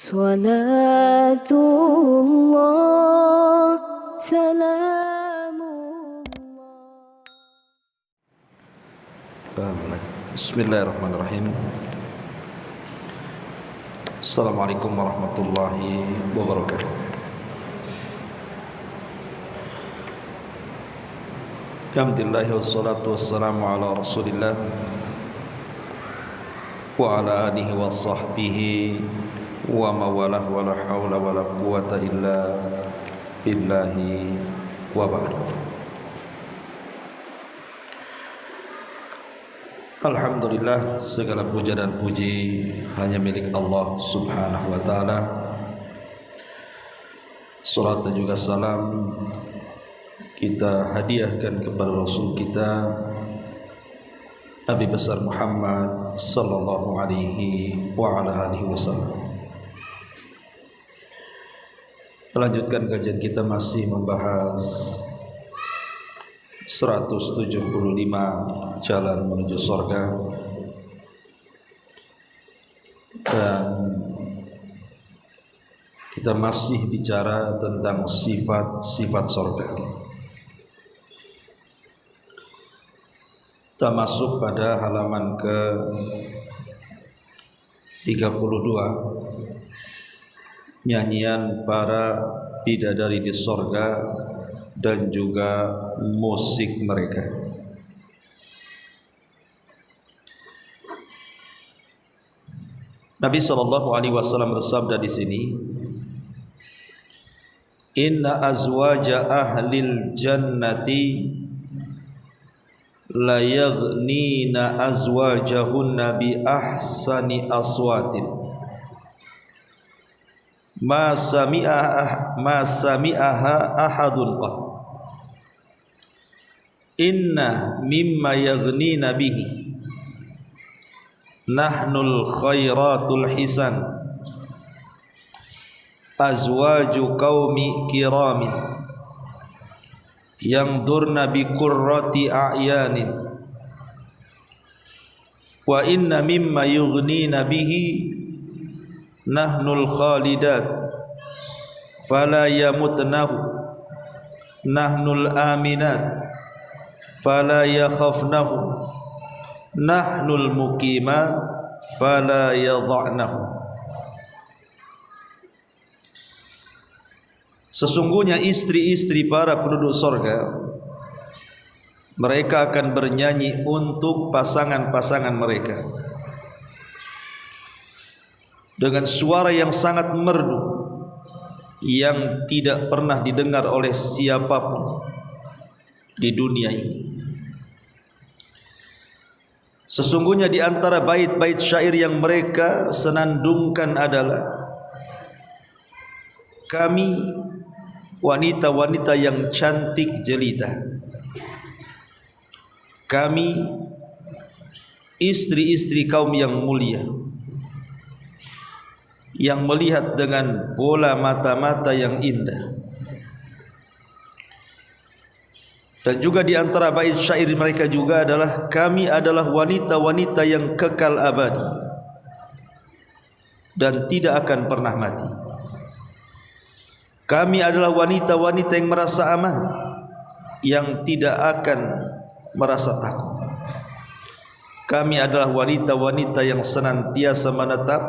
Salatullah, salamullah. Bismillahirrahmanirrahim. Assalamualaikum warahmatullahi wabarakatuh. Alhamdulillah wassalatu wassalamu ala Rasulillah wa ala alihi wa sahbihi wa mawalah wa la hawla wa la quwata illa billahi wa ba'd. Alhamdulillah, segala puja dan puji hanya milik Allah subhanahu wa ta'ala. Salat dan juga salam kita hadiahkan kepada Rasul kita Nabi besar Muhammad sallallahu alaihi wa ala alihi wasallam. Melanjutkan kajian kita masih membahas 175 jalan menuju surga, dan kita masih bicara tentang sifat-sifat surga. Kita masuk pada halaman ke 32, nyanyian para bidadari di surga dan juga musik mereka. Nabi sallallahu alaihi wasallam bersabda di sini, "Inna azwaja ahlil jannati la yaghnina azwajahunna bi ahsani aswatin ma sami'aha ahadun qat. Inna mimma yaghnina bihi nahnul khairatul hisan azwaju qaumi kiramin yangdurna bi qurrati a'yanin wa inna mimma yughnina bihi nahnul khalidat fala yamutnahu nahnul aminat fala yakhafnahu nahnul muqimat fala yadha'nahu." Sesungguhnya istri-istri para penduduk surga, mereka akan bernyanyi untuk pasangan-pasangan mereka dengan suara yang sangat merdu yang tidak pernah didengar oleh siapapun di dunia ini. Sesungguhnya di antara bait-bait syair yang mereka senandungkan adalah, kami wanita-wanita yang cantik jelita, kami istri-istri kaum yang mulia, yang melihat dengan bola mata-mata yang indah. Dan juga di antara bait syair mereka juga adalah, kami adalah wanita-wanita yang kekal abadi dan tidak akan pernah mati. Kami adalah wanita-wanita yang merasa aman, yang tidak akan merasa takut. Kami adalah wanita-wanita yang senantiasa menetap,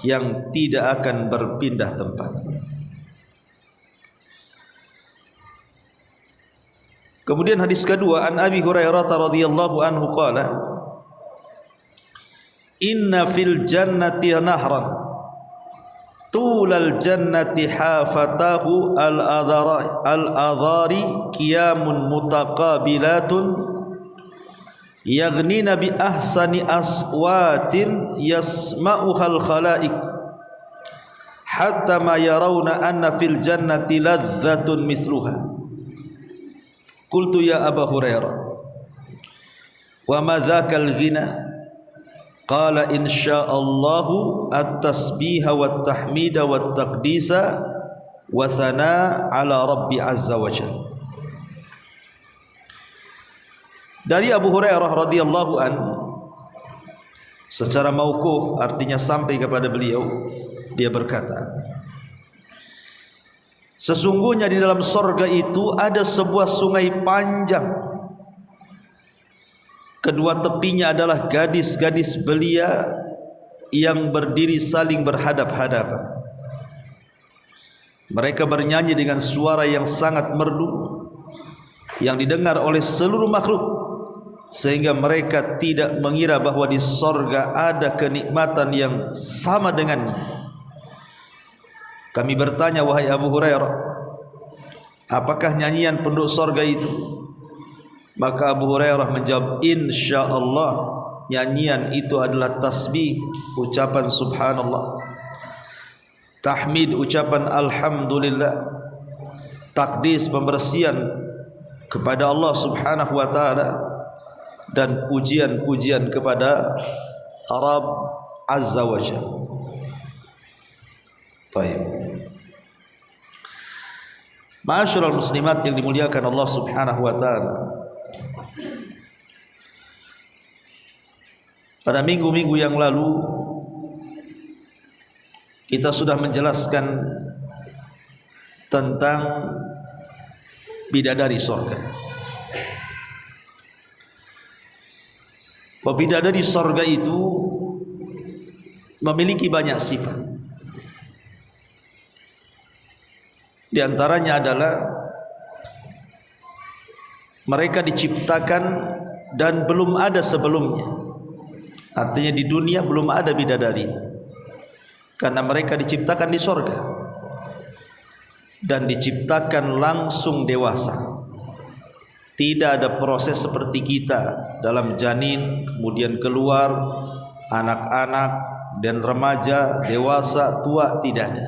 yang tidak akan berpindah tempat. Kemudian hadis kedua, an Abi Hurairah radhiyallahu anhu qala, "Inna fil jannati nahran tulal jannati hafatahu al-adhari qiyamun mutaqabilatun yaghnina bi ahsani aswatin yasma'uhal khalaik hatta ma yarawna anna fil jannati ladzatun mithluha." Qultu ya Aba Hurairah, wa ma dzakal ghina? Qala insyaallahu at-tasbiha wat tahmida wat taqdisa wa thana ala rabbi azza wa jalla. Dari Abu Hurairah radhiyallahu an, secara mauquf artinya sampai kepada beliau, dia berkata, sesungguhnya di dalam sorga itu ada sebuah sungai panjang. Kedua tepinya adalah gadis-gadis belia yang berdiri saling berhadap-hadapan. Mereka bernyanyi dengan suara yang sangat merdu yang didengar oleh seluruh makhluk, sehingga mereka tidak mengira bahwa di sorga ada kenikmatan yang sama dengannya. Kami bertanya, wahai Abu Hurairah, apakah nyanyian penduduk sorga itu? Maka Abu Hurairah menjawab, insyaallah nyanyian itu adalah tasbih, ucapan subhanallah, tahmid, ucapan alhamdulillah, takdis, pembersihan kepada Allah subhanahu wa ta'ala, dan pujian-pujian kepada Rabb azza wa jalla. Baik. Ma'asyiral muslimat yang dimuliakan Allah subhanahu wa ta'ala, pada minggu-minggu yang lalu kita sudah menjelaskan tentang bidadari sorga. Bidadari sorga itu memiliki banyak sifat. Di antaranya adalah mereka diciptakan dan belum ada sebelumnya. Artinya di dunia belum ada bidadari, karena mereka diciptakan di sorga dan diciptakan langsung dewasa. Tidak ada proses seperti kita dalam janin, kemudian keluar, anak-anak dan remaja, dewasa, tua, tidak ada.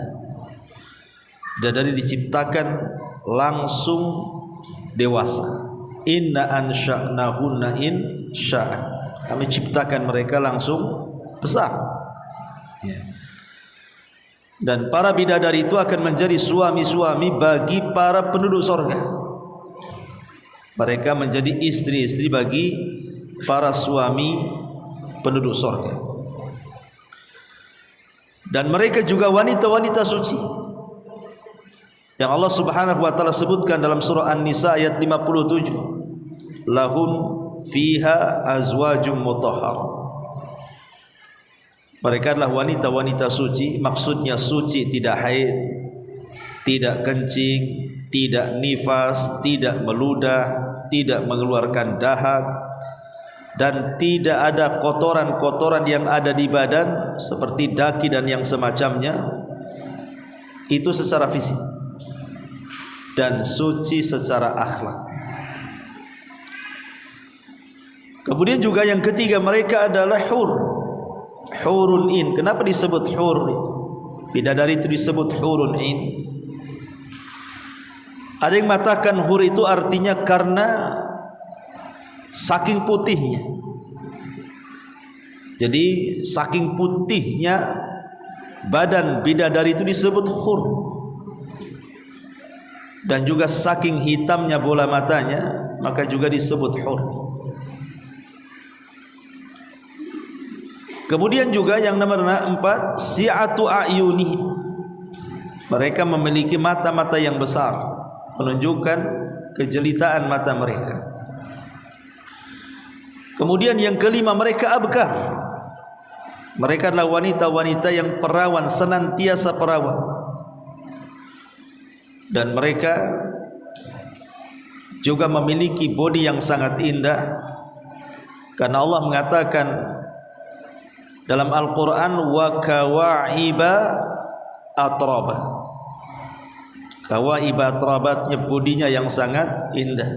Bidadari diciptakan langsung dewasa. Inna ansha'nahunna insya'an. Kami ciptakan mereka langsung besar. Dan para bidadari itu akan menjadi suami-suami bagi para penduduk sorga. Mereka menjadi istri-istri bagi para suami penduduk sorga. Dan mereka juga wanita-wanita suci yang Allah subhanahu wa ta'ala sebutkan dalam surah An-Nisa ayat 57. Lahum fiha azwajum mutahhar. Mereka adalah wanita-wanita suci. Maksudnya suci tidak haid, tidak kencing, tidak nifas, tidak meludah, tidak mengeluarkan dahak, dan tidak ada kotoran-kotoran yang ada di badan seperti daki dan yang semacamnya. Itu secara fisik. Dan suci secara akhlak. Kemudian juga yang ketiga, mereka adalah hurun in. Kenapa disebut hur itu? Bidadari itu disebut hurun in. Ada yang mengatakan hur itu artinya karena saking putihnya. Jadi saking putihnya badan bidadari itu disebut hur. Dan juga saking hitamnya bola matanya, maka juga disebut hur. Kemudian juga yang nomor 4, si'atu a'yuni. Mereka memiliki mata-mata yang besar, menunjukkan kejelitaan mata mereka. Kemudian yang kelima, mereka abkar. Mereka adalah wanita-wanita yang perawan, senantiasa perawan. Dan mereka juga memiliki bodi yang sangat indah, karena Allah mengatakan dalam Al-Quran, wa kawa'iba atraba. Kawa'iba atrabatnya bodinya yang sangat indah.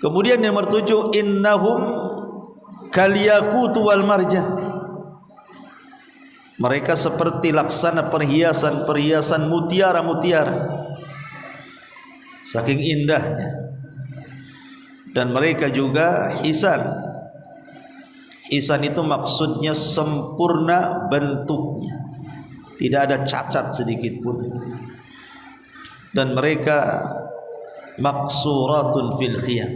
Kemudian yang nomor 7, innahum kalyakutu wal marjan. Mereka seperti laksana perhiasan-perhiasan mutiara-mutiara, saking indahnya. Dan mereka juga hisan. Hisan itu maksudnya sempurna bentuknya, tidak ada cacat sedikit pun. Dan mereka maksuratun fil khiyam.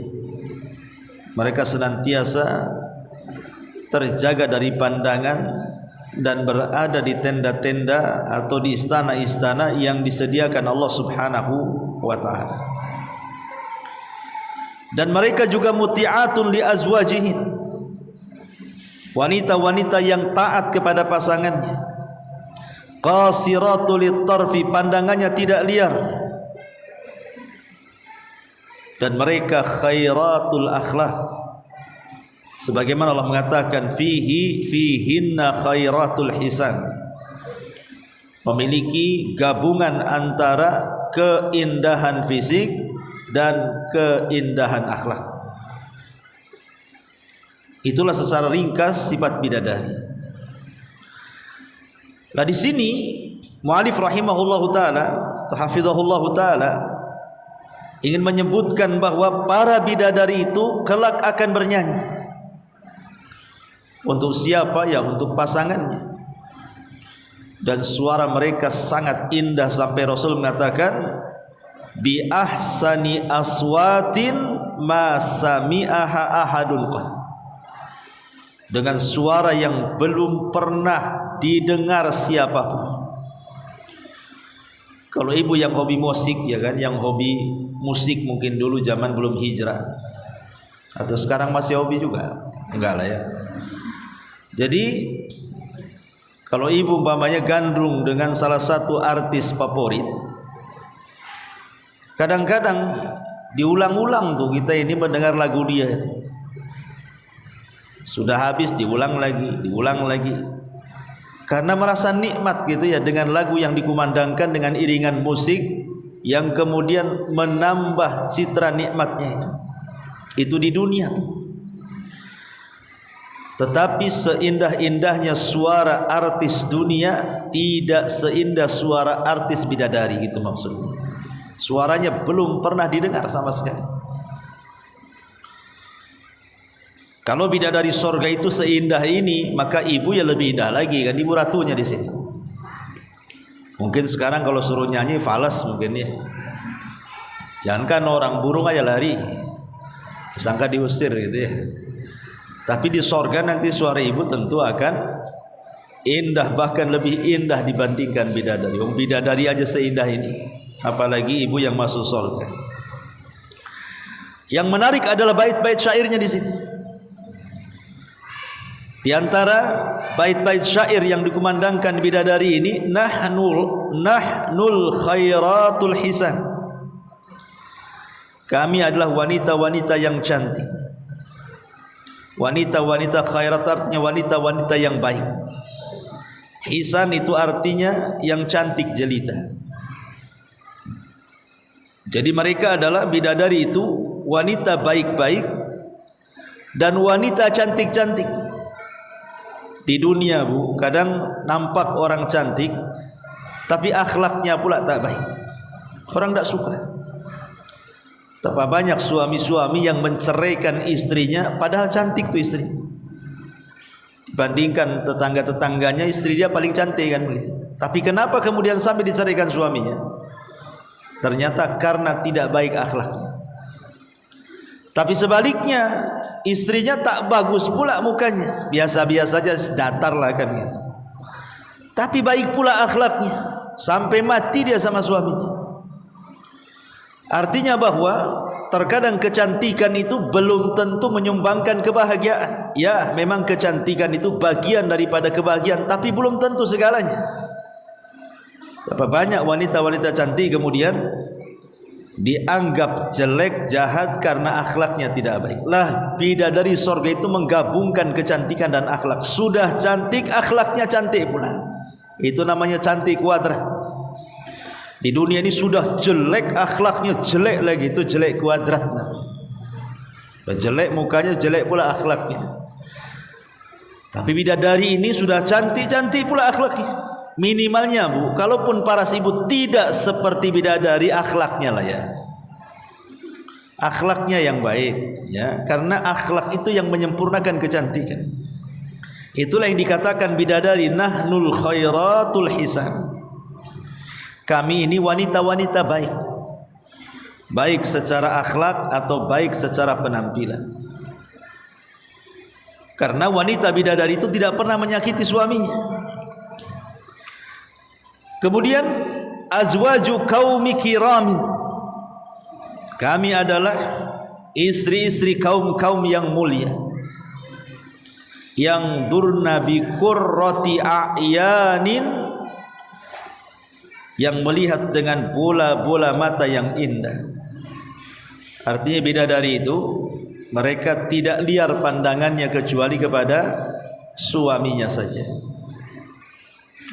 Mereka senantiasa terjaga dari pandangan dan berada di tenda-tenda atau di istana-istana yang disediakan Allah Subhanahu wa taala. Dan mereka juga muti'atun li azwajihin, wanita-wanita yang taat kepada pasangannya, qasiratul litarfi, pandangannya tidak liar, dan mereka khairatul akhlak, sebagaimana Allah mengatakan fihinna khairatul hisan, memiliki gabungan antara keindahan fisik dan keindahan akhlak. Itulah secara ringkas sifat bidadari. Nah, di sini mu'alif rahimahullahu taala, hafizahullahu taala, ingin menyebutkan bahwa para bidadari itu kelak akan bernyanyi. Untuk siapa? Ya untuk pasangannya. Dan suara mereka sangat indah sampai Rasul mengatakan bi ahsani aswatin ma sami'aha ahadun qad, dengan suara yang belum pernah didengar siapapun. Kalau ibu yang hobi musik, ya kan, yang hobi musik mungkin dulu zaman belum hijrah, atau sekarang masih hobi juga, enggak lah ya. Jadi kalau ibu umpamanya gandrung dengan salah satu artis favorit, kadang-kadang diulang-ulang tuh kita ini mendengar lagu dia itu. Sudah habis diulang lagi, karena merasa nikmat gitu ya dengan lagu yang dikumandangkan dengan iringan musik yang kemudian menambah citra nikmatnya itu di dunia tuh. Tetapi seindah-indahnya suara artis dunia tidak seindah suara artis bidadari, gitu maksudnya. Suaranya belum pernah didengar sama sekali. Kalau bidadari sorga itu seindah ini, maka ibu ya lebih indah lagi kan, ibu ratunya di situ. Mungkin sekarang kalau suruh nyanyi falas mungkin ya. Jangankan orang, burung aja lari, disangka diusir gitu ya. Tapi di sorga nanti suara ibu tentu akan indah, bahkan lebih indah dibandingkan bidadari. Bidadari aja seindah ini, apalagi ibu yang masuk sorga. Yang menarik adalah bait-bait syairnya di sini. Di antara bait-bait syair yang dikumandangkan bidadari ini, nahnul khairatul hisan, kami adalah wanita-wanita yang cantik. Wanita-wanita khairat artinya wanita-wanita yang baik. Hisan itu artinya yang cantik jelita. Jadi mereka adalah bidadari itu wanita baik-baik dan wanita cantik-cantik. Di dunia bu, kadang nampak orang cantik tapi akhlaknya pula tak baik, orang tak suka. Betapa banyak suami-suami yang menceraikan istrinya padahal cantik tuh istrinya. Dibandingkan tetangga-tetangganya, istri dia paling cantik kan begitu. Tapi kenapa kemudian sampai diceraikan suaminya? Ternyata karena tidak baik akhlaknya. Tapi sebaliknya, istrinya tak bagus pula mukanya, biasa-biasa saja, datar lah kan gitu. Tapi baik pula akhlaknya, sampai mati dia sama suaminya. Artinya bahwa terkadang kecantikan itu belum tentu menyumbangkan kebahagiaan. Ya, memang kecantikan itu bagian daripada kebahagiaan, tapi belum tentu segalanya. Berapa banyak wanita-wanita cantik kemudian dianggap jelek, jahat karena akhlaknya tidak baik. Lah, bidadari sorga itu menggabungkan kecantikan dan akhlak. Sudah cantik, akhlaknya cantik pula. Itu namanya cantik kuadrat. Di dunia ini sudah jelek, akhlaknya jelek lagi, itu jelek kuadrat. Jelek mukanya, jelek pula akhlaknya. Tapi bidadari ini sudah cantik-cantik pula akhlaknya. Minimalnya bu, kalaupun paras ibu tidak seperti bidadari, akhlaknya lah ya. Akhlaknya yang baik ya, karena akhlak itu yang menyempurnakan kecantikan. Itulah yang dikatakan bidadari, nahnul khairatul hisan. Kami ini wanita-wanita baik, baik secara akhlak atau baik secara penampilan. Karena wanita bidadari itu tidak pernah menyakiti suaminya. Kemudian azwaju qaumi kiramin, kami adalah istri-istri kaum-kaum yang mulia, yang durna bi qurrati a'yanin, yang melihat dengan bola-bola mata yang indah. Artinya bidadari itu mereka tidak liar pandangannya kecuali kepada suaminya saja.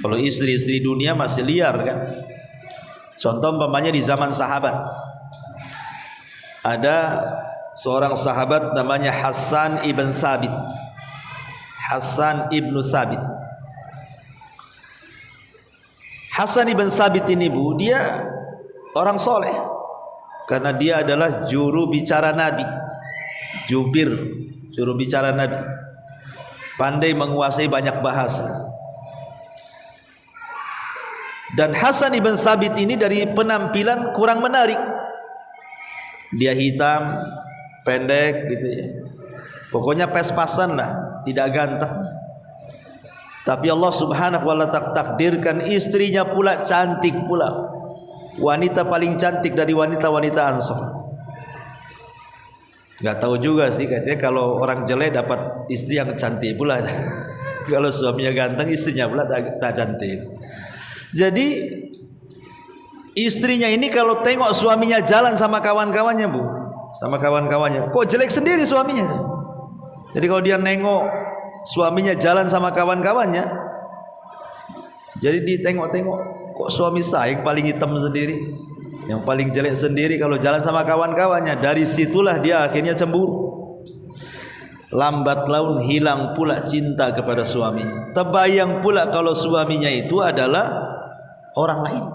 Kalau istri-istri dunia masih liar kan. Contoh umpamanya di zaman sahabat, ada seorang sahabat namanya Hasan ibn Thabit. Hasan ibn Thabit. Hasan ibn Thabit ini bu, dia orang soleh karena dia adalah juru bicara Nabi, jubir, juru bicara Nabi, pandai menguasai banyak bahasa. Dan Hasan ibn Thabit ini dari penampilan kurang menarik. Dia hitam, pendek gitu ya. Pokoknya pas-pasan lah, tidak ganteng. Tapi Allah Subhanahu wa ta'ala takdirkan istrinya pula cantik pula. Wanita paling cantik dari wanita-wanita Ansor. Enggak tahu juga sih, katanya kalau orang jelek dapat istri yang cantik pula. Kalau suaminya ganteng, istrinya pula tak cantik. Jadi istrinya ini kalau tengok suaminya jalan sama kawan-kawannya bu, sama kawan-kawannya, kok jelek sendiri suaminya. Jadi kalau dia nengok suaminya jalan sama kawan-kawannya, jadi ditengok-tengok, kok suami saya yang paling hitam sendiri, yang paling jelek sendiri kalau jalan sama kawan-kawannya. Dari situlah dia akhirnya cemburu. Lambat laun hilang pula cinta kepada suaminya. Terbayang pula kalau suaminya itu adalah orang lain.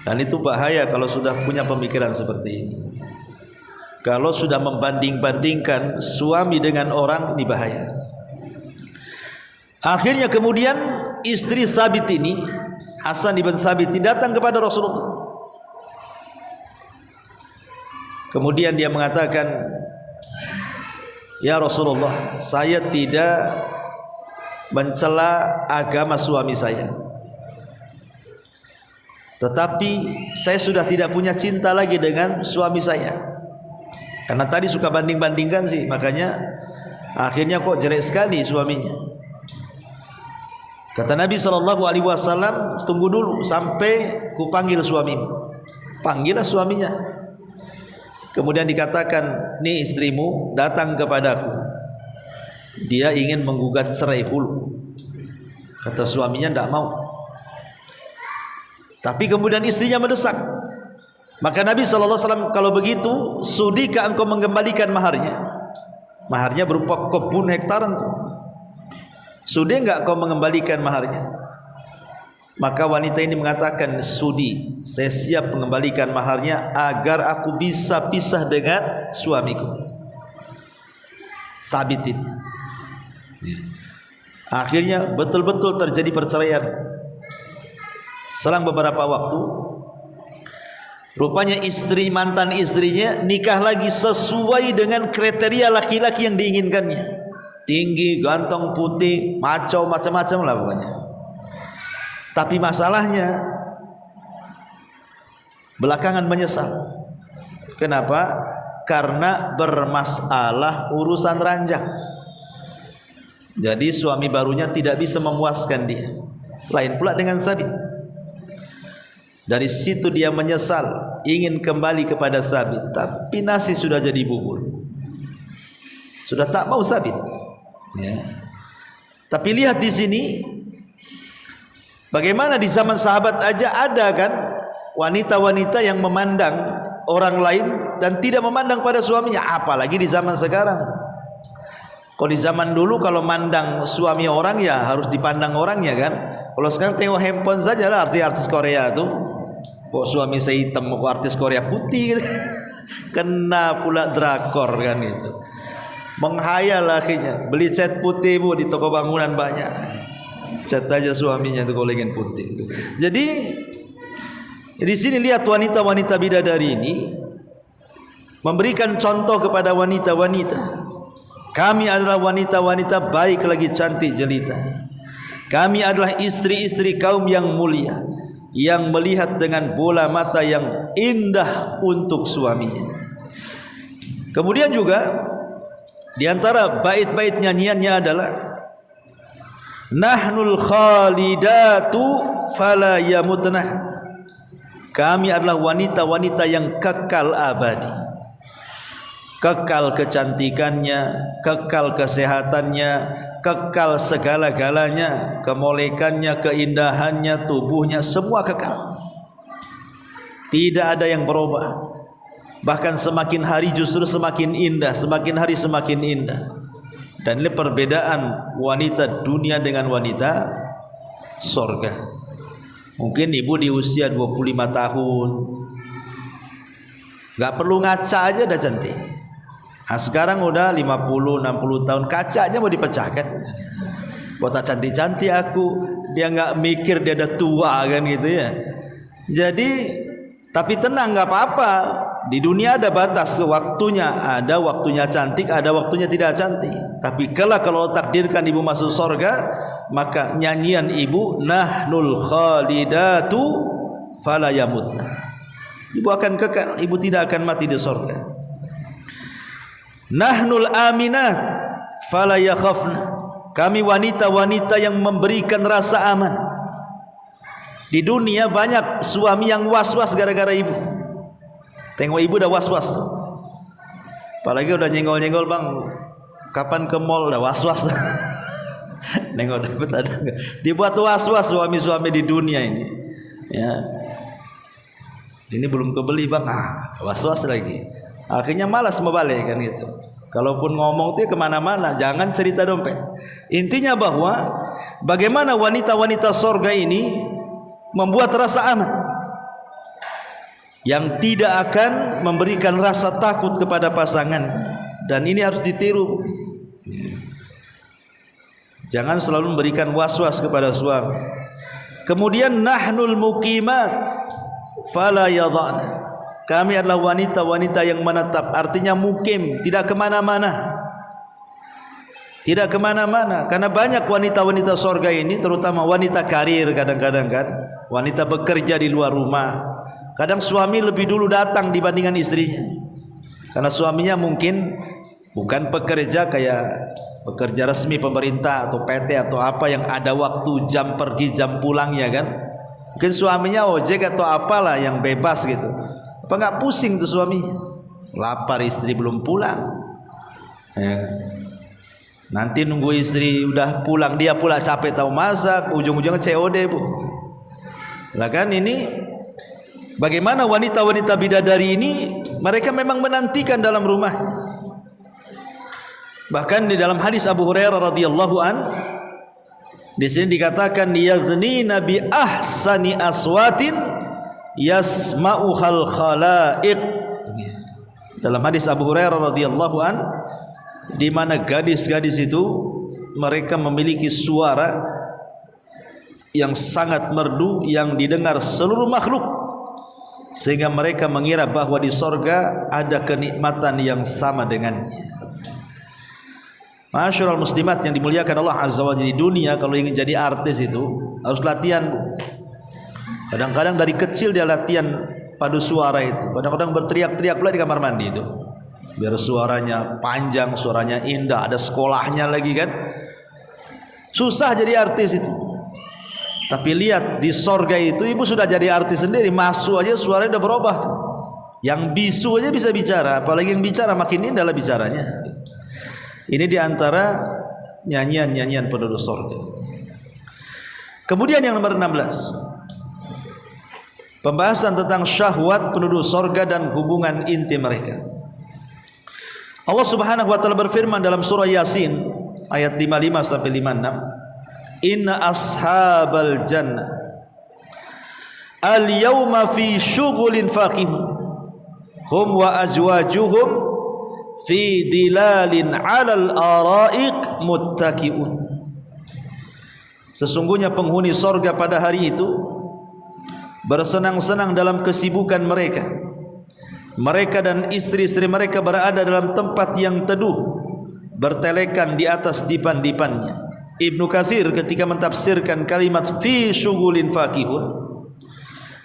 Dan itu bahaya kalau sudah punya pemikiran seperti ini. Kalau sudah membanding-bandingkan suami dengan orang, ini bahaya. Akhirnya kemudian istri Thabit ini, Hasan ibn Thabit, datang kepada Rasulullah. Kemudian dia mengatakan, ya Rasulullah, saya tidak mencela agama suami saya, tetapi saya sudah tidak punya cinta lagi dengan suami saya. Karena tadi suka banding-bandingkan sih, makanya akhirnya kok jelek sekali suaminya. Kata Nabi SAW, tunggu dulu sampai ku panggil suamimu. Panggillah suaminya. Kemudian dikatakan, nih istrimu datang kepadaku, dia ingin menggugat cerai hulu. Kata suaminya tidak mau. Tapi kemudian istrinya mendesak. Maka Nabi SAW, kalau begitu, sudikah engkau mengembalikan maharnya? Maharnya berupa kebun hektaran tuh. Sudi enggak kau mengembalikan maharnya? Maka wanita ini mengatakan, sudi, saya siap mengembalikan maharnya agar aku bisa pisah dengan suamiku. Thabit itu. Akhirnya betul-betul terjadi perceraian. Selang beberapa waktu, rupanya mantan istrinya nikah lagi sesuai dengan kriteria laki-laki yang diinginkannya. Tinggi, ganteng, putih, maco, macam-macam lah pokoknya. Tapi masalahnya belakangan menyesal. Kenapa? Karena bermasalah urusan ranjang. Jadi suami barunya tidak bisa memuaskan dia. Lain pula dengan Thabit. Dari situ dia menyesal, ingin kembali kepada Thabit, tapi nasi sudah jadi bubur. Sudah tak mau Thabit. Ya. Tapi lihat di sini, bagaimana di zaman sahabat aja ada kan wanita-wanita yang memandang orang lain dan tidak memandang pada suaminya, apalagi di zaman sekarang. Kalau di zaman dulu kalau mandang suami orang ya harus dipandang orangnya kan. Kalau sekarang tengok handphone saja lah artis-artis Korea tuh. Kok suami saya hitam, kok artis Korea putih gitu. Kena pula drakor kan itu. Menghayal akhirnya, beli cat putih bu di toko bangunan banyak. Cat aja suaminya tuh kalau ingin putih. Jadi di sini lihat wanita-wanita bidadari ini memberikan contoh kepada wanita-wanita. Kami adalah wanita-wanita baik lagi cantik jelita. Kami adalah istri-istri kaum yang mulia. yang melihat dengan bola mata yang indah untuk suaminya. Kemudian juga di antara bait-bait nyanyiannya adalah nahnul khalidatu fala yamutna. Kami adalah wanita-wanita yang kekal abadi, kekal kecantikannya, kekal kesehatannya, kekal segala-galanya, kemolekannya, keindahannya, tubuhnya, semua kekal. Tidak ada yang berubah. Bahkan semakin hari justru semakin indah, semakin hari semakin indah. Dan ini perbedaan wanita dunia dengan wanita sorga. Mungkin ibu di usia 25 tahun gak perlu ngaca aja udah cantik. Nah, sekarang udah 50-60 tahun, kaca aja mau dipecahkan. Buat cantik-cantik aku, dia gak mikir dia udah tua kan gitu ya. Jadi tapi tenang, gak apa-apa. Di dunia ada batas waktunya, ada waktunya cantik, ada waktunya tidak cantik. Tapi kalau takdirkan ibu masuk surga, maka nyanyian ibu nahnul khalidatu fala yamutna. Ibu akan kekal, ibu tidak akan mati di surga. Nahnul aminat fala yakhafna. Kami wanita-wanita yang memberikan rasa aman. Di dunia banyak suami yang was-was gara-gara ibu. Tengok ibu udah was-was tuh. Apalagi udah nyenggol-nyenggol, bang, kapan ke mall, udah was-was. Nengok dapat ada enggak. Dibuat was-was suami-suami di dunia ini. Ya. Ini belum kebeli, bang, was-was lagi. Akhirnya malas mau balik kan gitu. Kalaupun ngomong tuh kemana-mana, jangan cerita dompet. Intinya bahwa bagaimana wanita-wanita sorga ini membuat rasa aman, yang tidak akan memberikan rasa takut kepada pasangan. Dan ini harus ditiru. Jangan selalu memberikan was-was kepada suami. Kemudian nahnul muqimat fala yadhana. Kami adalah wanita-wanita yang menetap, artinya mukim, tidak kemana-mana. Tidak kemana-mana. Karena banyak wanita-wanita sorga ini, terutama wanita karir kadang-kadang kan, wanita bekerja di luar rumah. Kadang suami lebih dulu datang dibandingkan istrinya. Karena suaminya mungkin bukan pekerja kayak pekerja resmi pemerintah atau PT atau apa yang ada waktu jam pergi jam pulangnya kan. Mungkin suaminya ojek atau apalah yang bebas gitu. Apa nggak pusing tuh suaminya? Lapar istri belum pulang. Ya. Nanti nunggu istri udah pulang, dia pula capek tahu masak, ujung-ujungnya COD, bu. Lah kan ini bagaimana wanita-wanita bidadari ini, mereka memang menantikan dalam rumahnya. Bahkan di dalam hadis Abu Hurairah radhiyallahu an, di sini dikatakan yaghnina bi ahsani aswatin yasma'uhal khalaiq. Dalam hadis Abu Hurairah radhiyallahu an, di mana gadis-gadis itu mereka memiliki suara yang sangat merdu yang didengar seluruh makhluk, sehingga mereka mengira bahwa di sorga ada kenikmatan yang sama dengannya. Masyaallah muslimat yang dimuliakan Allah Azza wa Jalla, di dunia kalau ingin jadi artis itu harus latihan. Kadang-kadang dari kecil dia latihan padu suara itu. Kadang-kadang berteriak-teriak pula di kamar mandi itu, biar suaranya panjang, suaranya indah. Ada sekolahnya lagi kan. Susah jadi artis itu. Tapi lihat di sorga itu ibu sudah jadi artis sendiri. Masuk aja suaranya udah berubah tuh. Yang bisu aja bisa bicara, apalagi yang bicara makin indah lah bicaranya. Ini diantara nyanyian-nyanyian penduduk sorga. Kemudian yang nomor 16, pembahasan tentang syahwat penduduk sorga dan hubungan intim mereka. Allah Subhanahu wa taala berfirman dalam surah Yasin ayat 55 sampai 56, inna ashabal jannah al-yawma fi syughulin faqihun hum wa azwajuhum fi dilalin 'alal ara'iq muttaqi'un. Sesungguhnya penghuni sorga pada hari itu bersenang-senang dalam kesibukan mereka. Mereka dan istri-istri mereka berada dalam tempat yang teduh, bertelekan di atas dipan-dipannya. Ibnu Katsir ketika mentafsirkan kalimat fi syughulin faqihun,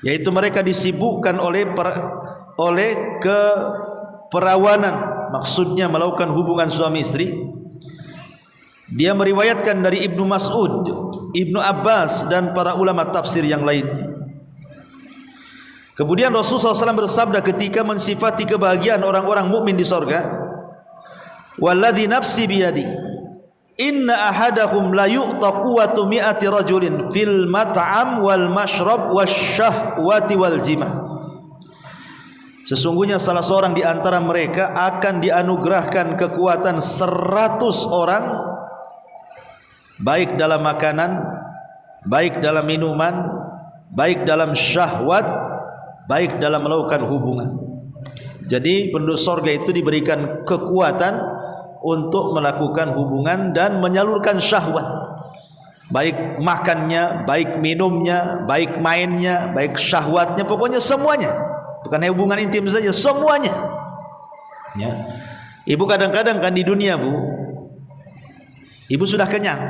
yaitu mereka disibukkan oleh keperawanan, maksudnya melakukan hubungan suami istri. Dia meriwayatkan dari Ibnu Mas'ud, Ibnu Abbas dan para ulama tafsir yang lainnya. Kemudian Rasulullah SAW bersabda ketika mensifati kebahagiaan orang-orang mukmin di sorga, "Walladzi nafsi biyadi, inna ahadakum la yu'ta quwwatu mi'ati rajulin fil mat'am wal mashrab wasyahwati wal jima." Sesungguhnya salah seorang di antara mereka akan dianugerahkan kekuatan 100 orang, baik dalam makanan, baik dalam minuman, baik dalam syahwat, baik dalam melakukan hubungan. Jadi penduduk surga itu diberikan kekuatan untuk melakukan hubungan dan menyalurkan syahwat, baik makannya, baik minumnya, baik mainnya, baik syahwatnya, pokoknya semuanya. Bukan hubungan intim saja, semuanya. Ya. Ibu kadang-kadang kan di dunia, Bu, ibu sudah kenyang,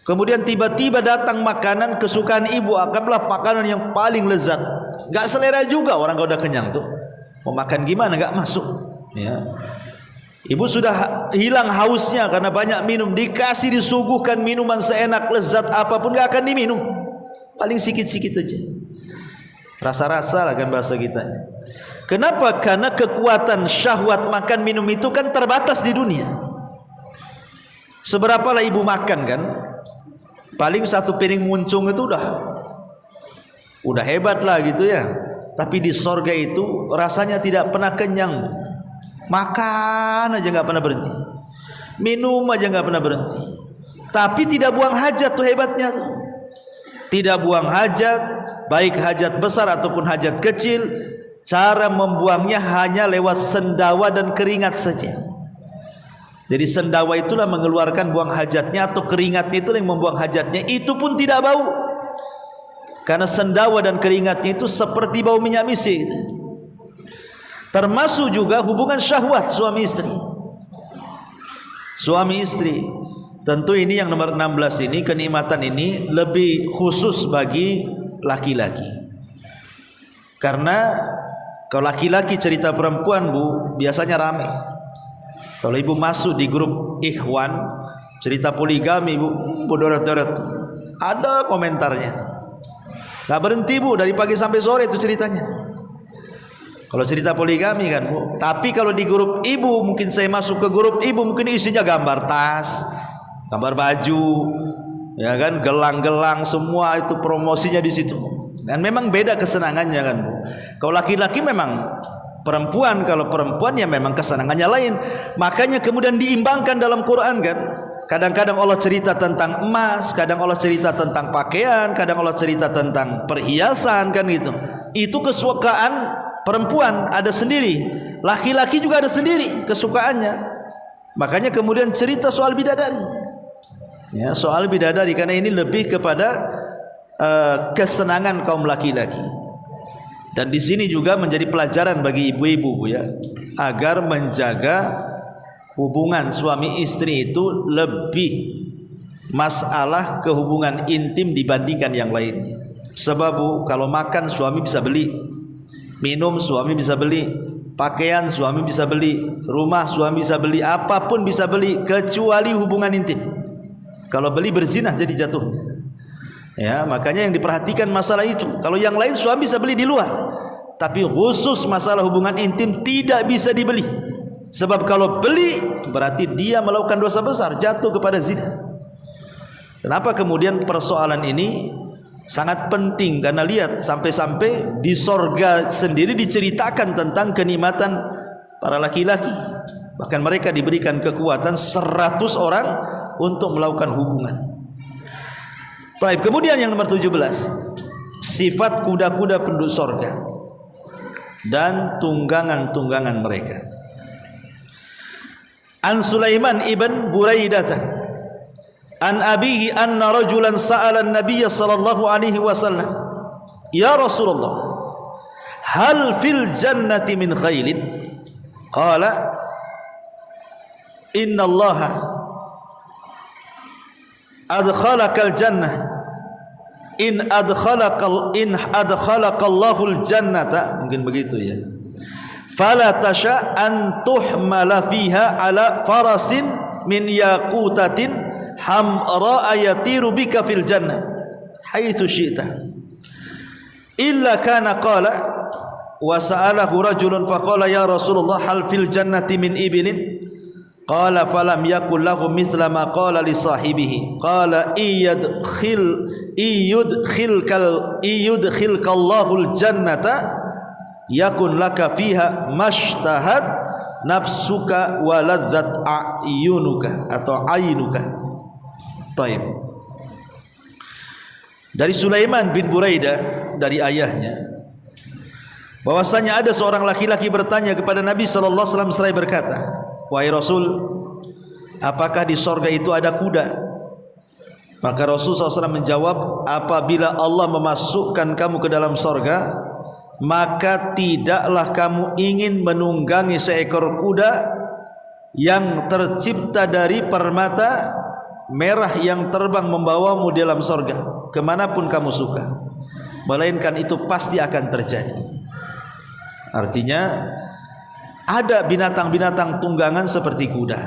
kemudian tiba-tiba datang makanan kesukaan ibu, akanlah makanan yang paling lezat. Gak selera juga orang kalau udah kenyang tuh. Mau makan gimana gak masuk. Ya. Ibu sudah hilang hausnya karena banyak minum, dikasih disuguhkan minuman seenak lezat apapun gak akan diminum. Paling sikit-sikit aja. Rasa-rasa lah kan bahasa kita. Kenapa? Karena kekuatan syahwat makan minum itu kan terbatas di dunia. Seberapalah ibu makan kan? Paling satu piring muncung itu udah hebat lah gitu ya. Tapi di sorga itu rasanya tidak pernah kenyang. Makan aja nggak pernah berhenti, minum aja nggak pernah berhenti. Tapi tidak buang hajat, tuh hebatnya tuh. Tidak buang hajat, baik hajat besar ataupun hajat kecil. Cara membuangnya hanya lewat sendawa dan keringat saja. Jadi sendawa itulah mengeluarkan buang hajatnya, atau keringatnya itu yang membuang hajatnya. Itu pun tidak bau, karena sendawa dan keringatnya itu seperti bau minyak misik. Termasuk juga hubungan syahwat suami istri. Suami istri, tentu ini yang nomor 16 ini, kenikmatan ini lebih khusus bagi laki-laki. Karena kalau laki-laki cerita perempuan, Bu, biasanya ramai. Kalau ibu masuk di grup ikhwan cerita poligami, Bu, bodorat-dorat, ada komentarnya. Gak berhenti, Bu, dari pagi sampai sore itu ceritanya. Kalau cerita poligami kan, Bu. Tapi kalau di grup ibu, mungkin saya masuk ke grup ibu, mungkin isinya gambar tas, gambar baju, ya kan, gelang-gelang, semua itu promosinya di situ. Dan memang beda kesenangannya kan, Bu. Kalau laki-laki memang perempuan, kalau perempuan ya memang kesenangannya lain. Makanya kemudian diimbangkan dalam Quran kan. Kadang-kadang Allah cerita tentang emas, kadang Allah cerita tentang pakaian, kadang Allah cerita tentang perhiasan kan gitu. Itu kesukaan perempuan ada sendiri, laki-laki juga ada sendiri kesukaannya. Makanya kemudian cerita soal bidadari. Ya, soal bidadari, karena ini lebih kepada kesenangan kaum laki-laki. Dan di sini juga menjadi pelajaran bagi ibu-ibu, ya, agar menjaga hubungan suami istri itu lebih masalah kehubungan intim dibandingkan yang lainnya. Sebab kalau makan suami bisa beli, minum suami bisa beli, pakaian suami bisa beli, rumah suami bisa beli, apapun bisa beli kecuali hubungan intim. Kalau beli berzinah jadi jatuhnya. Ya, makanya yang diperhatikan masalah itu. Kalau yang lain suami bisa beli di luar, tapi khusus masalah hubungan intim tidak bisa dibeli. Sebab kalau beli berarti dia melakukan dosa besar, jatuh kepada zina. Kenapa kemudian persoalan ini sangat penting? Karena lihat, sampai-sampai di sorga sendiri diceritakan tentang kenikmatan para laki-laki. Bahkan mereka diberikan kekuatan 100 orang untuk melakukan hubungan. Baik, kemudian yang nomor 17, sifat kuda-kuda penduduk sorga dan tunggangan-tunggangan mereka. An Sulaiman ibn Buraidah an abihi anna rajulan sa'ala an-nabiy sallallahu alaihi wasallam, ya Rasulullah, hal fil jannati min khailin? Qala inna allaha adkhalaka al-jannah in adkhalaqallahul jannata, mungkin begitu ya, fala tasha an tuhmala fiha ala farasin min yaqutatin hamra yatiru bika fil jannah haitsu syi'ta illa kana qala wa sa'alahu rajulun faqala ya Rasulullah hal fil jannati min ibilin qala falam yakul lahu mithla ma qala li sahibihi qala iyudkhilkallahul jannata yakun laka fiha mashtahat nafsuka wa ladzat ayunuka atau ainuka. Taib. Dari Sulaiman bin Buraidah dari ayahnya bahwasanya ada seorang laki-laki bertanya kepada Nabi sallallahu alaihi wasallam seraya berkata, "Wahai Rasul, apakah di sorga itu ada kuda?" Maka Rasul SAW menjawab, apabila Allah memasukkan kamu ke dalam sorga, maka tidaklah kamu ingin menunggangi seekor kuda yang tercipta dari permata merah yang terbang membawamu dalam sorga kemanapun kamu suka, melainkan itu pasti akan terjadi. Artinya ada binatang-binatang tunggangan seperti kuda.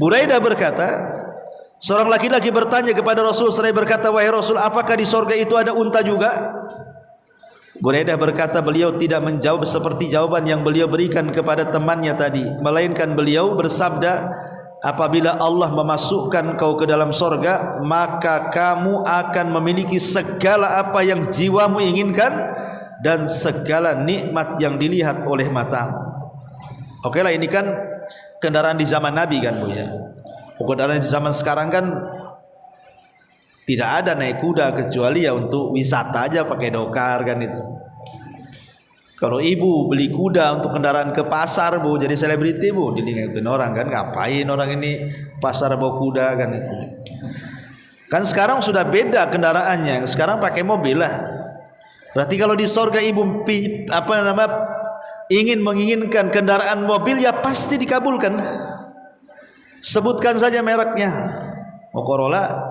Buraidah berkata, seorang laki-laki bertanya kepada Rasul seraya berkata, wahai Rasul, apakah di sorga itu ada unta juga? Buraidah berkata, beliau tidak menjawab seperti jawaban yang beliau berikan kepada temannya tadi, melainkan beliau bersabda, apabila Allah memasukkan kau ke dalam sorga, maka kamu akan memiliki segala apa yang jiwamu inginkan dan segala nikmat yang dilihat oleh matamu. Oke lah, ini kan kendaraan di zaman Nabi kan Bu ya. Kendaraan di zaman sekarang kan tidak ada naik kuda kecuali ya untuk wisata aja pakai dokar kan itu. Kalau ibu beli kuda untuk kendaraan ke pasar Bu, jadi selebriti Bu, dilihatin orang kan, ngapain orang ini pasar bawa kuda kan itu. Kan sekarang sudah beda kendaraannya, sekarang pakai mobil lah. Berarti kalau di sorga ibu menginginkan kendaraan mobil ya pasti dikabulkan. Sebutkan saja mereknya. Mau Corolla,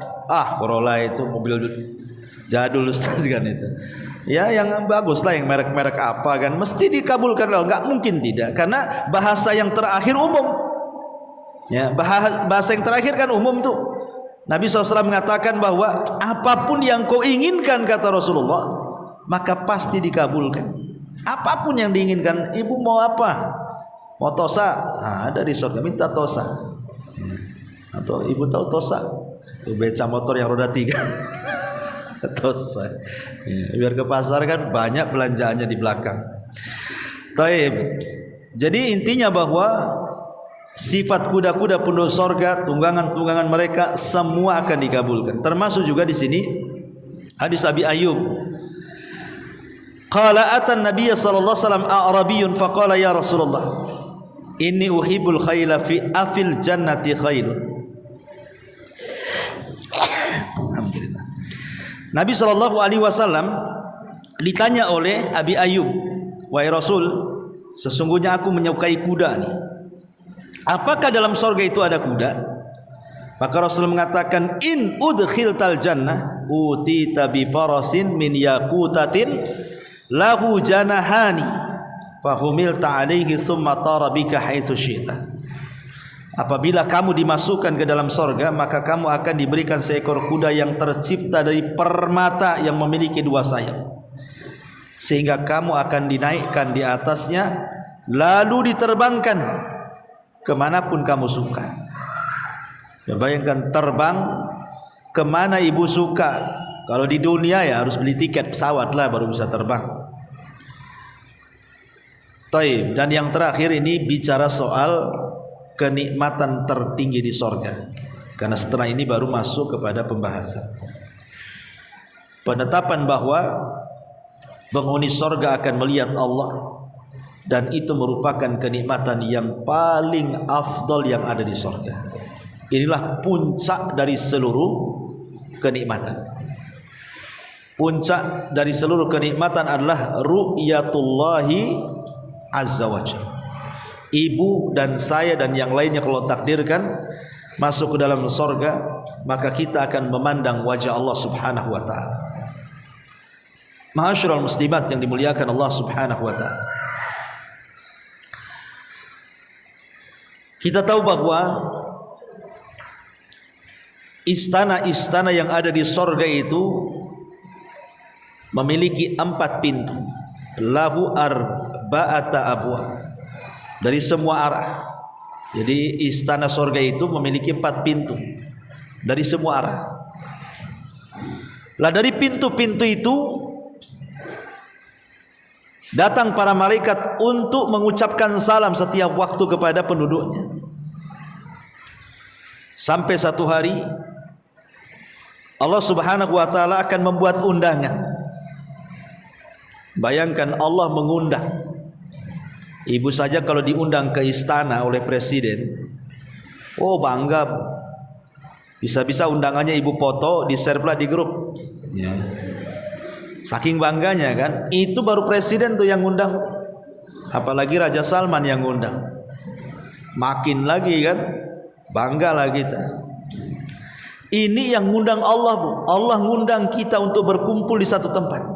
Corolla itu mobil jadul Ustaz kan itu. Ya yang bagus lah, yang merek-merek apa kan mesti dikabulkan loh, nggak mungkin tidak, karena bahasa yang terakhir umum. Ya, bahasa yang terakhir kan umum tuh. Nabi SAW mengatakan bahwa apapun yang kau inginkan, kata Rasulullah, maka pasti dikabulkan. Apapun yang diinginkan. Ibu mau apa? Mau tosa? Ada di surga, minta tosa. Atau ibu tahu tosa? Itu beca motor yang roda 3. Tosa. Ya, biar ke pasar kan banyak belanjaannya di belakang. Taib. Jadi intinya bahwa sifat kuda-kuda penduduk sorga, tunggangan-tunggangan mereka semua akan dikabulkan. Termasuk juga di sini hadis Abi Ayyub. Qala atan Nabiy sallallahu alaihi wasallam a'rabiyyun faqala ya Rasulullah inni uhibbul khayla fi afil jannati khailun. Alhamdulillah. Nabi sallallahu alaihi wasallam ditanya oleh Abi Ayyub, wahai Rasul, sesungguhnya aku menyukai kuda nih. Apakah dalam sorga itu ada kuda? Maka Rasul mengatakan, in udkhiltal jannah utita bi farasin min yaqutatin lahu janahani fahumilta alaihi thumma tara bika haitsu syi'ta. Apabila kamu dimasukkan ke dalam sorga, maka kamu akan diberikan seekor kuda yang tercipta dari permata yang memiliki 2 sayap, sehingga kamu akan dinaikkan di atasnya lalu diterbangkan kemanapun kamu suka. Ya, bayangkan terbang kemana ibu suka. Kalau di dunia ya harus beli tiket pesawat lah baru bisa terbang. Taib. Dan yang terakhir ini bicara soal kenikmatan tertinggi di sorga, karena setelah ini baru masuk kepada pembahasan penetapan bahwa penghuni sorga akan melihat Allah, dan itu merupakan kenikmatan yang paling afdol yang ada di sorga. Inilah puncak dari seluruh kenikmatan. Puncak dari seluruh kenikmatan adalah ru'yatullahi azza wa jalla. Ibu dan saya dan yang lainnya kalau takdirkan masuk ke dalam sorga, maka kita akan memandang wajah Allah subhanahu wa ta'ala. Ma'asyiral muslimat yang dimuliakan Allah subhanahu wa ta'ala, kita tahu bahwa istana-istana yang ada di sorga itu memiliki 4 pintu. Lahu arba'ata abwab, dari semua arah. Jadi istana sorga itu memiliki 4 pintu dari semua arah. Lah dari pintu-pintu itu datang para malaikat untuk mengucapkan salam setiap waktu kepada penduduknya. Sampai satu hari Allah subhanahu wa ta'ala akan membuat undangan. Bayangkan Allah mengundang. Ibu saja kalau diundang ke istana oleh presiden, oh bangga. Bisa-bisa undangannya ibu foto, di-share pula di grup ya. Saking bangganya kan. Itu baru presiden tuh yang undang. Apalagi Raja Salman yang undang, makin lagi kan, banggalah kita. Ini yang ngundang Allah, Bu. Allah ngundang kita untuk berkumpul di satu tempat.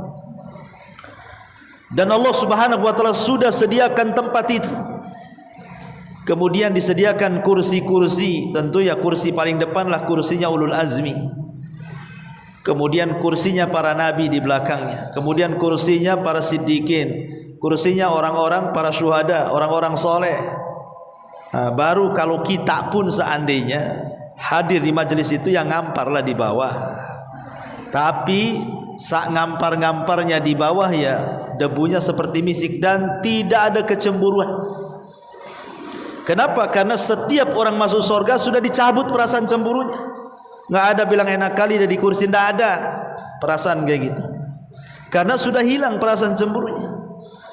Dan Allah subhanahu wa ta'ala sudah sediakan tempat itu. Kemudian disediakan kursi-kursi. Tentu ya kursi paling depan lah kursinya ulul azmi. Kemudian kursinya para nabi di belakangnya. Kemudian kursinya para siddiqin. Kursinya orang-orang para syuhada, orang-orang soleh. Nah, baru kalau kita pun seandainya hadir di majelis itu, yang ngamparlah di bawah. Tapi sak ngampar-ngamparnya di bawah ya debunya seperti misik dan tidak ada kecemburuan. Kenapa? Karena setiap orang masuk surga sudah dicabut perasaan cemburunya. Nggak ada bilang enak kali ada di kursi, nggak ada perasaan kayak gitu. Karena sudah hilang perasaan cemburunya.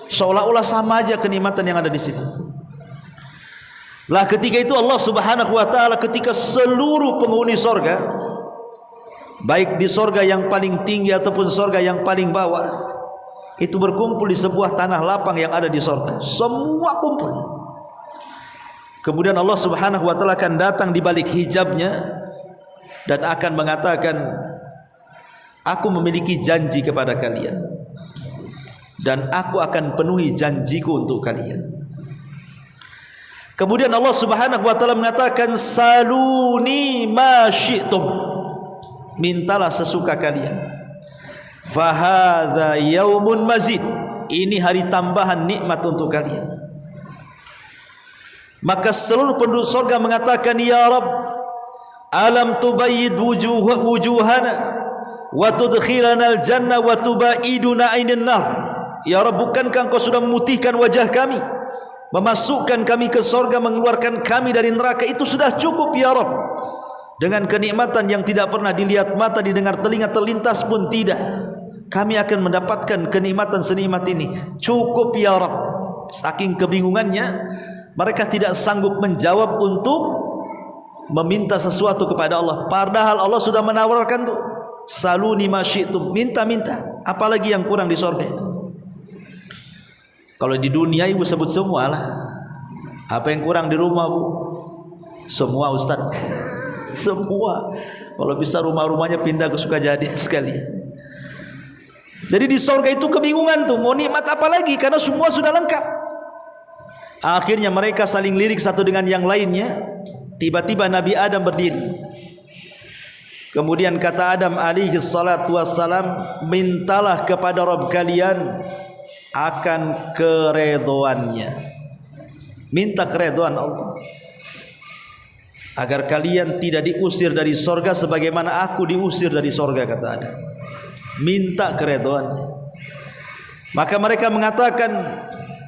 Seolah-olah sama aja kenikmatan yang ada di situ. Lah ketika itu Allah subhanahu wa ta'ala, ketika seluruh penghuni surga, baik di sorga yang paling tinggi ataupun sorga yang paling bawah, itu berkumpul di sebuah tanah lapang yang ada di sorga. Semua kumpul. Kemudian Allah subhanahu wa ta'ala akan datang di balik hijabnya dan akan mengatakan, aku memiliki janji kepada kalian dan aku akan penuhi janjiku untuk kalian. Kemudian Allah subhanahu wa ta'ala mengatakan, saluni ma syi'tum, mintalah sesuka kalian. Fahadha yaumun mazid, ini hari tambahan nikmat untuk kalian. Maka seluruh penduduk surga mengatakan, ya Rabb, alam tubayyid wujuhana wa tudkhilana al-jannah wa tubaiduna ainan nar. Ya Rabb, bukankah engkau sudah memutihkan wajah kami, memasukkan kami ke surga, mengeluarkan kami dari neraka? Itu sudah cukup ya Rabb. Dengan kenikmatan yang tidak pernah dilihat mata, didengar telinga, terlintas pun tidak, kami akan mendapatkan kenikmatan senikmat ini. Cukup ya Rabb. Saking kebingungannya, mereka tidak sanggup menjawab untuk meminta sesuatu kepada Allah. Padahal Allah sudah menawarkan tuh, saluni ma syi'tum, minta-minta. Apalagi yang kurang di surga itu? Kalau di dunia ibu sebut semua lah. Apa yang kurang di rumah, Bu? Semua, Ustaz. Semua. Kalau bisa rumah-rumahnya pindah ke Sukajadi sekalian. Jadi di surga itu kebingungan tuh, mau nikmat apa lagi, karena semua sudah lengkap. Akhirnya mereka saling lirik satu dengan yang lainnya. Tiba-tiba Nabi Adam berdiri. Kemudian kata Adam alaihi salatu wassalam, mintalah kepada Rabb kalian akan keredhoannya. Minta keredhoan Allah, agar kalian tidak diusir dari sorga sebagaimana aku diusir dari sorga, kata Adam. Minta keredhoannya. Maka mereka mengatakan,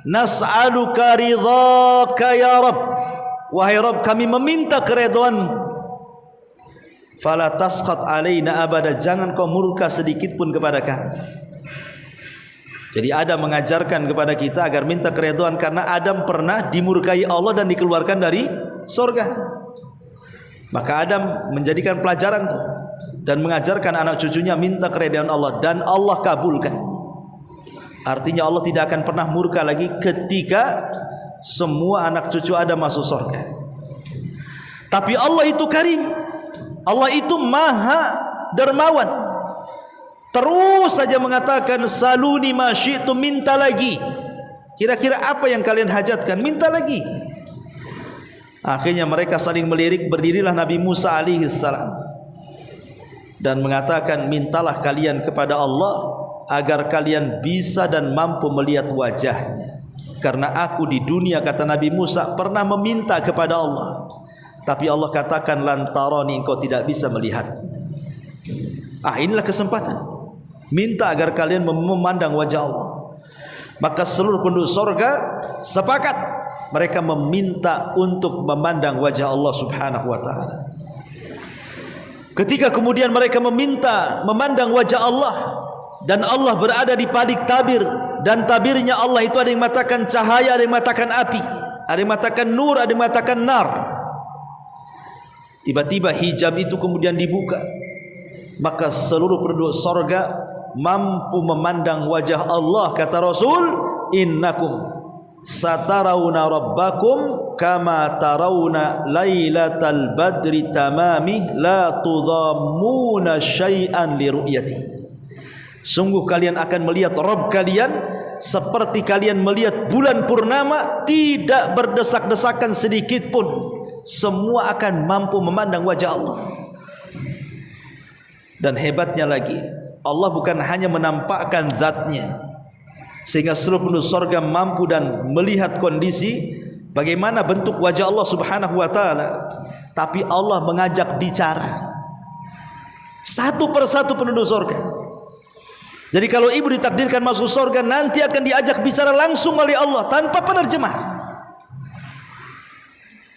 nas'aluka ridhaka ya Rabb, wahai Rabb, kami meminta keredhoanmu. Fala tasqat alaina abada, jangan kau murka sedikit pun kepada kami. Jadi Adam mengajarkan kepada kita agar minta keredhoan, karena Adam pernah dimurkai Allah dan dikeluarkan dari surga. Maka Adam menjadikan pelajaran tuh, dan mengajarkan anak cucunya minta keredhoan Allah, dan Allah kabulkan. Artinya Allah tidak akan pernah murka lagi ketika semua anak cucu Adam masuk surga. Tapi Allah itu karim, Allah itu maha dermawan. Terus saja mengatakan saluni ma syi'tum, minta lagi. Kira-kira apa yang kalian hajatkan, minta lagi. Akhirnya mereka saling melirik, berdirilah Nabi Musa alaihi salam dan mengatakan, mintalah kalian kepada Allah agar kalian bisa dan mampu melihat wajahnya. Karena aku di dunia, kata Nabi Musa, pernah meminta kepada Allah, tapi Allah katakan lantarani, engkau tidak bisa melihat. Inilah kesempatan, minta agar kalian memandang wajah Allah. Maka seluruh penduduk sorga sepakat, mereka meminta untuk memandang wajah Allah subhanahu wa ta'ala. Ketika kemudian mereka meminta memandang wajah Allah, dan Allah berada di balik tabir, dan tabirnya Allah itu ada yang mengatakan cahaya, ada yang mengatakan api, ada yang mengatakan nur, ada yang mengatakan nar. Tiba-tiba hijab itu kemudian dibuka, maka seluruh penduduk sorga mampu memandang wajah Allah. Kata Rasul, innakum satarawna rabbakum kama tarawna lailatal badri tamami la tudhammuna syai'an li ru'yati. Sungguh kalian akan melihat Rabb kalian seperti kalian melihat bulan purnama, tidak berdesak-desakan sedikit pun. Semua akan mampu memandang wajah Allah. Dan hebatnya lagi, Allah bukan hanya menampakkan zatnya sehingga seluruh penduduk sorga mampu dan melihat kondisi bagaimana bentuk wajah Allah subhanahu wa ta'ala, tapi Allah mengajak bicara satu persatu penduduk sorga. Jadi kalau ibu ditakdirkan masuk sorga, nanti akan diajak bicara langsung oleh Allah tanpa penerjemah,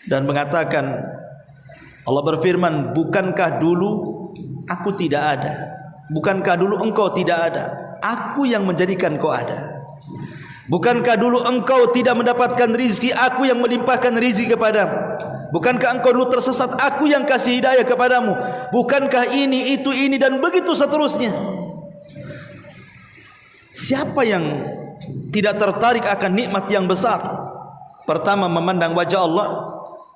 dan mengatakan, Allah berfirman, bukankah dulu aku tidak ada, bukankah dulu engkau tidak ada, aku yang menjadikan kau ada. Bukankah dulu engkau tidak mendapatkan rizki, aku yang melimpahkan rizki kepadamu. Bukankah engkau dulu tersesat, aku yang kasih hidayah kepadamu. Bukankah ini, itu, ini, dan begitu seterusnya. Siapa yang tidak tertarik akan nikmat yang besar? Pertama, memandang wajah Allah.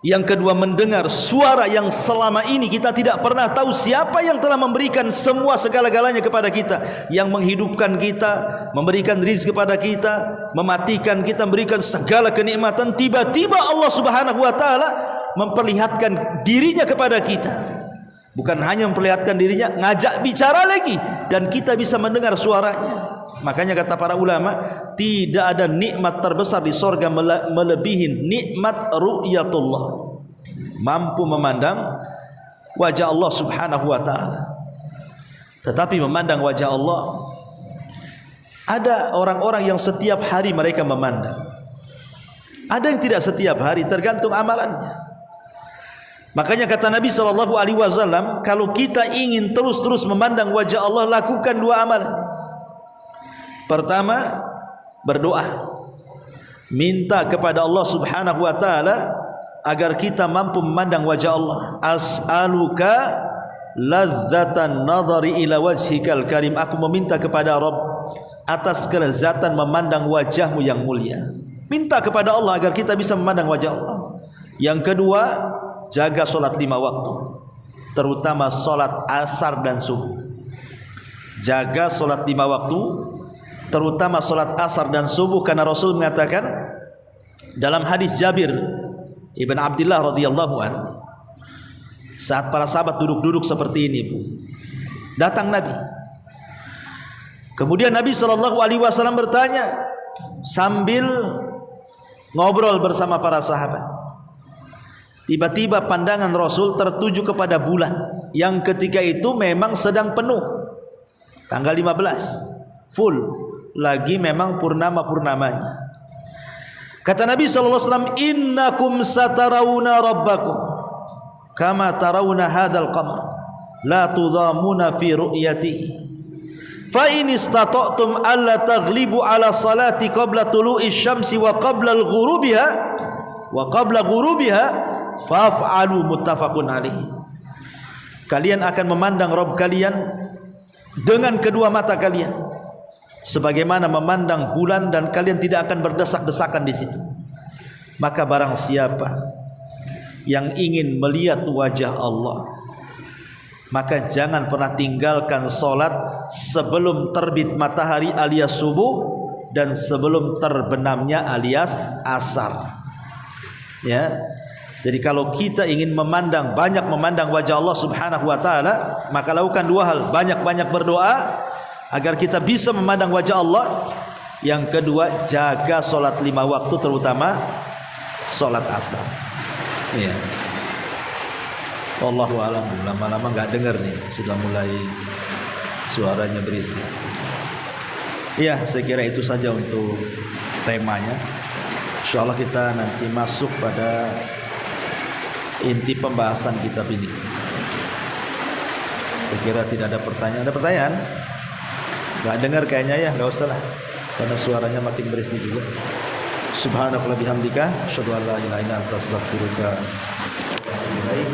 Yang kedua, mendengar suara yang selama ini kita tidak pernah tahu siapa yang telah memberikan semua segala-galanya kepada kita, yang menghidupkan kita, memberikan rizki kepada kita, mematikan kita, memberikan segala kenikmatan. Tiba-tiba Allah subhanahu wa ta'ala memperlihatkan dirinya kepada kita. Bukan hanya memperlihatkan dirinya, ngajak bicara lagi, dan kita bisa mendengar suaranya. Makanya kata para ulama, tidak ada nikmat terbesar di sorga melebihi nikmat ru'yatullah, mampu memandang wajah Allah subhanahu wa ta'ala. Tetapi memandang wajah Allah, ada orang-orang yang setiap hari mereka memandang, ada yang tidak setiap hari, tergantung amalannya. Makanya kata Nabi SAW, kalau kita ingin terus-terus memandang wajah Allah, lakukan dua amalan. Pertama, berdoa, minta kepada Allah subhanahu wa ta'ala agar kita mampu memandang wajah Allah. As'aluka ladzatan nadhari ila wajhikal karim, aku meminta kepada Rabb atas kelezatan memandang wajahmu yang mulia. Minta kepada Allah agar kita bisa memandang wajah Allah. Yang kedua, jaga solat 5 waktu, terutama solat asar dan subuh. Jaga solat 5 waktu, terutama solat asar dan subuh, karena Rasul mengatakan dalam hadis Jabir Ibn Abdullah radhiyallahu anhu, saat para sahabat duduk-duduk seperti ini, datang Nabi. Kemudian Nabi SAW bertanya sambil ngobrol bersama para sahabat. Tiba-tiba pandangan Rasul tertuju kepada bulan yang ketika itu memang sedang penuh, tanggal 15 full, lagi memang purnama-purnamanya. Kata Nabi SAW, innakum satarawna rabbakum kama tarawna hadal qamar la tudhamuna fi ru'yatihi fa in istata'tum alla taghlibu ala salati qabla tulu'i syamsi wa qabla ghurubiha faf'alu, muttafaqun alaihi. Kalian akan memandang Rabb kalian dengan kedua mata kalian sebagaimana memandang bulan, dan kalian tidak akan berdesak-desakan di situ. Maka barang siapa yang ingin melihat wajah Allah, maka jangan pernah tinggalkan solat sebelum terbit matahari alias subuh dan sebelum terbenamnya alias asar. Ya, jadi kalau kita ingin banyak memandang wajah Allah Subhanahu wa taala, maka lakukan dua hal: banyak-banyak berdoa agar kita bisa memandang wajah Allah. Yang kedua, jaga solat 5 waktu, terutama solat asar. Ya. Wallahu a'lam. Lama-lama nggak dengar nih, sudah mulai suaranya berisik. Ya, saya kira itu saja untuk temanya. Insyaallah kita nanti masuk pada inti pembahasan kitab ini. Saya kira tidak ada pertanyaan. Ada pertanyaan? Nggak dengar kayaknya ya, nggak usah lah, karena suaranya makin berisik juga. Subhanallah bihamdika, asyhadu an la ilaha illa anta, astaghfiruka wa atubu ilaik.